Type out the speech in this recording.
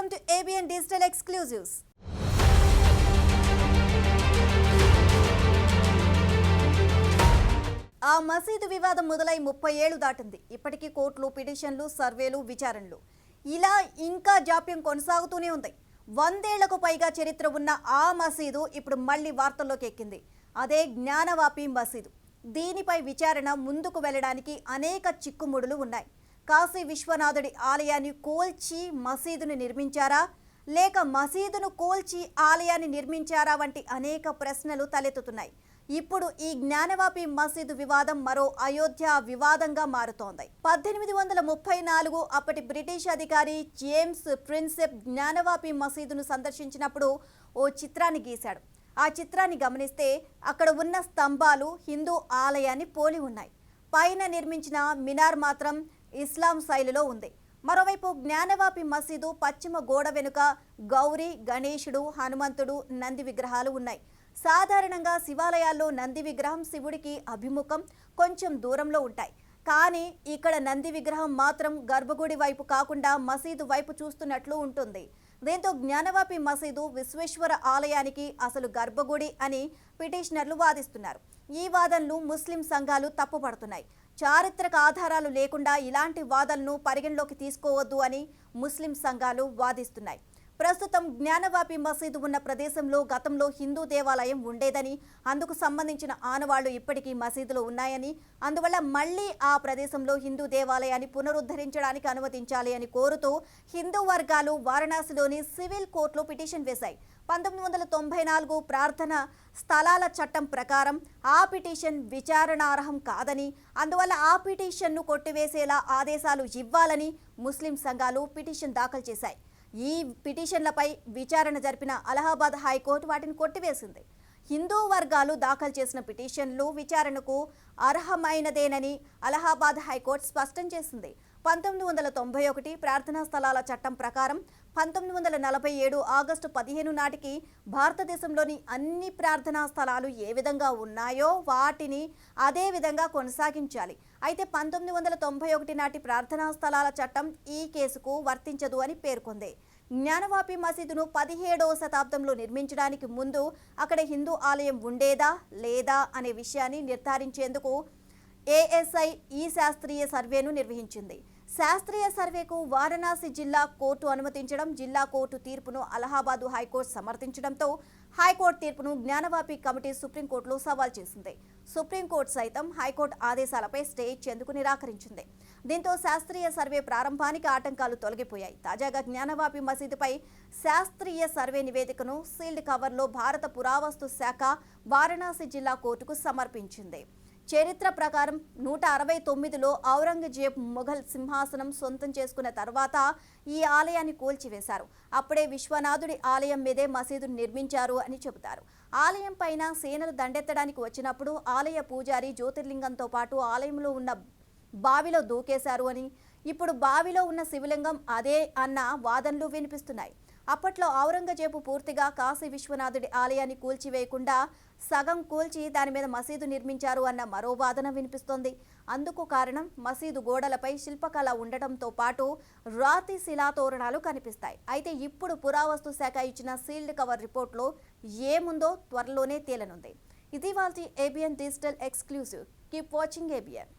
Welcome to ABN Digital Exclusives. ఆ మసీదు వివాదం మొదలై 30 ఏళ్లు దాటింది. ఇప్పటికీ కోర్టులు, పిటిషన్లు, సర్వేలు, విచారణలు ఇలా ఇంకా జాప్యం కొనసాగుతూనే ఉంది. 100 ఏళ్లకు పైగా చరిత్ర ఉన్న ఆ మసీదు ఇప్పుడు మళ్ళీ వార్తల్లోకి ఎక్కింది. అదే జ్ఞానవాపి మసీదు. దీనిపై విచారణ ముందుకు వెళ్ళడానికి అనేక చిక్కుముడులు ఉన్నాయి. కాశీ విశ్వనాథుడి ఆలయాన్ని కూల్చి మసీదును నిర్మించారా, లేక మసీదును కూల్చి ఆలయాన్ని నిర్మించారా వంటి అనేక ప్రశ్నలు తలెత్తుతున్నాయి. ఇప్పుడు ఈ జ్ఞానవాపి మసీదు వివాదం మరో అయోధ్య వివాదంగా మారుతోంది. 1834 అప్పటి బ్రిటిష్ అధికారి జేమ్స్ ప్రిన్సెప్ జ్ఞానవాపి మసీదును సందర్శించినప్పుడు ఓ చిత్రాన్ని గీశాడు. ఆ చిత్రాన్ని గమనిస్తే అక్కడ ఉన్న స్తంభాలు హిందూ ఆలయాన్ని పోలి ఉన్నాయి. పైన నిర్మించిన మినార్ మాత్రం ఇస్లాం శైలిలో ఉంది. మరోవైపు జ్ఞానవాపి మసీదు పశ్చిమ గోడ వెనుక గౌరీ, గణేశుడు, హనుమంతుడు, నంది విగ్రహాలు ఉన్నాయి. సాధారణంగా శివాలయాల్లో నంది విగ్రహం శివుడికి అభిముఖం కొంచెం దూరంలో ఉంటాయి. కానీ ఇక్కడ నంది విగ్రహం మాత్రం గర్భగుడి వైపు కాకుండా మసీదు వైపు చూస్తున్నట్లు ఉంటుంది. దీంతో జ్ఞానవాపి మసీదు విశ్వేశ్వర ఆలయానికి అసలు గర్భగుడి అని పిటిషనర్లు వాదిస్తున్నారు. ఈ వాదనలు ముస్లిం సంఘాలు తప్పుపడుతున్నాయి. చారిత్రక ఆధారాలు లేకుండా ఇలాంటి వాదనలను పరిగణలోకి తీసుకోవద్దు అని ముస్లిం సంఘాలు వాదిస్తున్నాయి. ప్రస్తుతం జ్ఞానవాపి మసీదు ఉన్న ప్రదేశంలో గతంలో హిందూ దేవాలయం ఉండేదని, అందుకు సంబంధించిన ఆనవాళ్లు ఇప్పటికీ మసీదులో ఉన్నాయని, అందువల్ల మళ్లీ ఆ ప్రదేశంలో హిందూ దేవాలయాన్ని పునరుద్ధరించడానికి అనుమతించాలి అని కోరుతూ హిందూ వర్గాలు వారణాసిలోని సివిల్ కోర్టులో పిటిషన్ వేశాయి. 1994 ప్రార్థన స్థలాల చట్టం ప్రకారం ఆ పిటిషన్ విచారణార్హం కాదని, అందువల్ల ఆ పిటిషన్ను కొట్టివేసేలా ఆదేశాలు ఇవ్వాలని ముస్లిం సంఘాలు పిటిషన్ దాఖలు చేశాయి. ఈ పిటిషన్లపై విచారణ జరిపిన అలహాబాద్ హైకోర్టు వాటిని కొట్టివేసింది. హిందూ వర్గాలు దాఖలు చేసిన పిటిషన్లు విచారణకు అర్హమైనదేనని అలహాబాద్ హైకోర్టు స్పష్టం చేసింది. 1991 ప్రార్థనా స్థలాల చట్టం ప్రకారం 1947 ఆగస్టు 15 నాటికి భారతదేశంలోని అన్ని ప్రార్థనా స్థలాలు ఏ విధంగా ఉన్నాయో వాటిని అదే విధంగా కొనసాగించాలి. అయితే 1991 నాటి ప్రార్థనా స్థలాల చట్టం ఈ కేసుకు వర్తించదు అని పేర్కొంది. జ్ఞానవాపి మసీదును 17వ శతాబ్దంలో నిర్మించడానికి ముందు అక్కడ హిందూ ఆలయం ఉండేదా లేదా అనే విషయాన్ని నిర్ధారించేందుకు ఏఎస్ఐ ఈ శాస్త్రీయ సర్వేను నిర్వహించింది. శాస్త్రీయ సర్వేకు వారణాసి జిల్లా కోర్టు అనుమతించడం, జిల్లా కోర్టు తీర్పును అలహాబాద్ హైకోర్టు సమర్థించడంతో హైకోర్టు తీర్పును జ్ఞానవాపి కమిటీ సుప్రీంకోర్టులో సవాల్ చేసింది. సుప్రీంకోర్టు సైతం హైకోర్టు ఆదేశాలపై స్టే ఇచ్చేందుకు నిరాకరించింది. దీంతో శాస్త్రీయ సర్వే ప్రారంభానికి ఆటంకాలు తొలగిపోయాయి. తాజాగా జ్ఞానవాపి మసీదుపై శాస్త్రీయ సర్వే నివేదికను సీల్డ్ కవర్లో భారత పురావస్తు శాఖ వారణాసి జిల్లా కోర్టుకు సమర్పించింది. చరిత్ర ప్రకారం 169లో ఔరంగజేబ్ మొఘల్ సింహాసనం సొంతం చేసుకున్న తర్వాత ఈ ఆలయాన్ని కూల్చివేశారు. అప్పుడే విశ్వనాథుడి ఆలయం మీదే మసీదును నిర్మించారు అని చెబుతారు. ఆలయం పైన సేనలు దండెత్తడానికి వచ్చినప్పుడు ఆలయ పూజారి జ్యోతిర్లింగంతో పాటు ఆలయంలో ఉన్న బావిలో దూకేశారు అని, ఇప్పుడు బావిలో ఉన్న శివలింగం అదే అన్న వాదనలు వినిపిస్తున్నాయి. అప్పట్లో ఔరంగజేబు పూర్తిగా కాశీ విశ్వనాథుడి ఆలయాన్ని కూల్చివేయకుండా సగం కూల్చి దాని మీద మసీదు నిర్మించారు అన్న మరో వాదన వినిపిస్తోంది. అందుకు కారణం మసీదు గోడలపై శిల్పకళ ఉండటంతో పాటు రాతి శిలాతోరణాలు కనిపిస్తాయి. అయితే ఇప్పుడు పురావస్తు శాఖ ఇచ్చిన సీల్డ్ కవర్ రిపోర్ట్లో ఏముందో త్వరలోనే తేలనుంది. ఇది వాళ్ళ ABN digital exclusive. Keep watching ABN.